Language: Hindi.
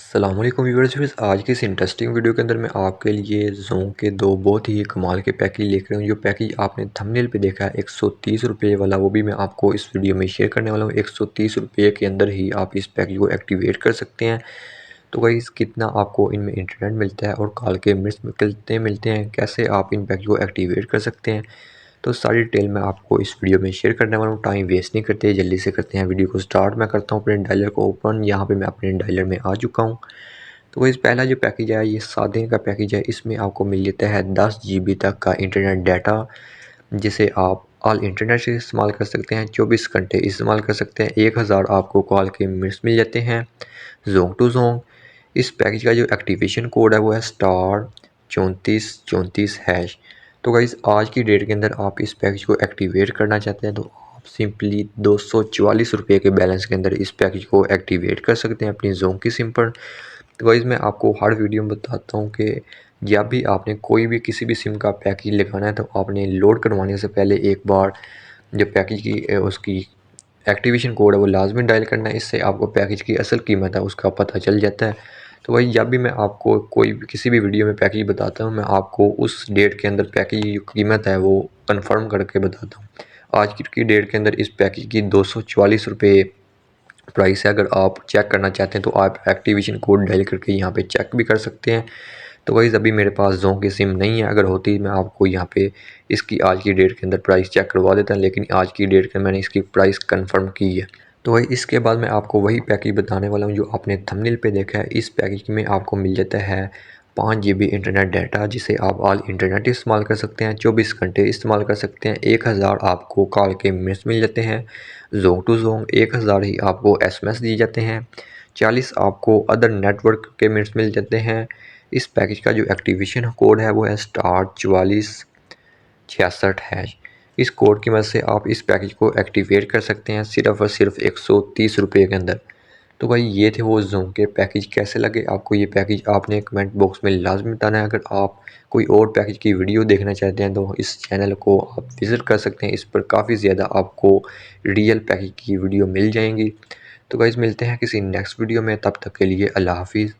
अस्सलाम वालेकुम व्यूअर्स। आज की इस इंटरेस्टिंग वीडियो के अंदर मैं आपके लिए ज़ोंक के दो बहुत ही कमाल के पैकेज लेकर हूँ। जो पैकेज आपने थंबनेल पे देखा है 130 रुपये वाला, वो भी मैं आपको इस वीडियो में शेयर करने वाला हूँ। 130 रुपये के अंदर ही आप इस पैकेज को एक्टिवेट कर सकते हैं। तो गाइस कितना आपको इनमें इंटरनेट मिलता है और कॉल के मिनट्स कितने मिलते हैं, कैसे आप इन पैकेज को एक्टिवेट कर सकते हैं, तो सारी डिटेल मैं आपको इस वीडियो में शेयर करने वाला हूँ। टाइम वेस्ट नहीं करते, जल्दी से करते हैं वीडियो को स्टार्ट। मैं करता हूँ अपने डायलर को ओपन। यहाँ पे मैं अपने डायलर में आ चुका हूँ। तो इस पहला जो पैकेज है ये 7 दिन का पैकेज है। इसमें आपको मिल जाता है 10 GB तक का इंटरनेट डाटा, जिसे आप ऑल इंटरनेट से इस्तेमाल कर सकते हैं, 24 घंटे इस्तेमाल कर सकते हैं। 1000 आपको कॉल के मिनट्स मिल जाते हैं जोंग टू जोंग। इस पैकेज का जो एक्टिवेशन कोड है वो है *3434#। तो गाइस आज की डेट के अंदर आप इस पैकेज को एक्टिवेट करना चाहते हैं तो आप सिंपली 244 रुपये के बैलेंस के अंदर इस पैकेज को एक्टिवेट कर सकते हैं अपनी जोंग की सिम पर। तो गाइस मैं आपको हर वीडियो में बताता हूँ कि जब भी आपने कोई भी किसी भी सिम का पैकेज लगाना है तो आपने लोड करवाने से पहले एक बार जो पैकेज की उसकी एक्टिवेशन कोड है वो लाजमी डायल करना है। इससे आपको पैकेज की असल कीमत है उसका पता चल जाता है। तो भाई जब भी मैं आपको कोई भी किसी भी वीडियो में पैकेज बताता हूँ, मैं आपको उस डेट के अंदर पैकेज की कीमत है वो कंफर्म करके बताता हूँ। आज की डेट के अंदर इस पैकेज की 244 रुपये प्राइस है। अगर आप चेक करना चाहते हैं तो आप एक्टिवेशन कोड डायल करके यहाँ पे चेक भी कर सकते हैं। तो गाइस अभी मेरे पास जोंग की सिम नहीं है, अगर होती मैं आपको यहाँ पे इसकी आज की डेट के अंदर प्राइस चेक करवा देता, लेकिन आज की डेट के मैंने इसकी प्राइस कंफर्म की है। तो भाई इसके बाद मैं आपको वही पैकेज बताने वाला हूँ जो आपने थंबनेल पे देखा है। इस पैकेज में आपको मिल जाता है 5 GB इंटरनेट डाटा, जिसे आप ऑल इंटरनेट इस्तेमाल कर सकते हैं, 24 घंटे इस्तेमाल कर सकते हैं। 1000 आपको कॉल के मिनट्स मिल जाते हैं जोंग टू जोंग। 1000 ही आपको SMS दिए जाते हैं। 40 आपको अदर नेटवर्क के मिनट्स मिल जाते हैं। इस पैकेज का जो एक्टिवेशन कोड है वो है *4466#। इस कोड की मदद से आप इस पैकेज को एक्टिवेट कर सकते हैं सिर्फ़ और सिर्फ 130 रुपये के अंदर। तो भाई ये थे वो जोंग के पैकेज। कैसे लगे आपको ये पैकेज, आपने कमेंट बॉक्स में लाजमी बताना है। अगर आप कोई और पैकेज की वीडियो देखना चाहते हैं तो इस चैनल को आप विज़िट कर सकते हैं। इस पर काफ़ी ज़्यादा आपको रियल पैकेज की वीडियो मिल जाएंगी। तो गाइज़ मिलते हैं किसी नेक्स्ट वीडियो में, तब तक के लिए अल्लाह हाफिज़।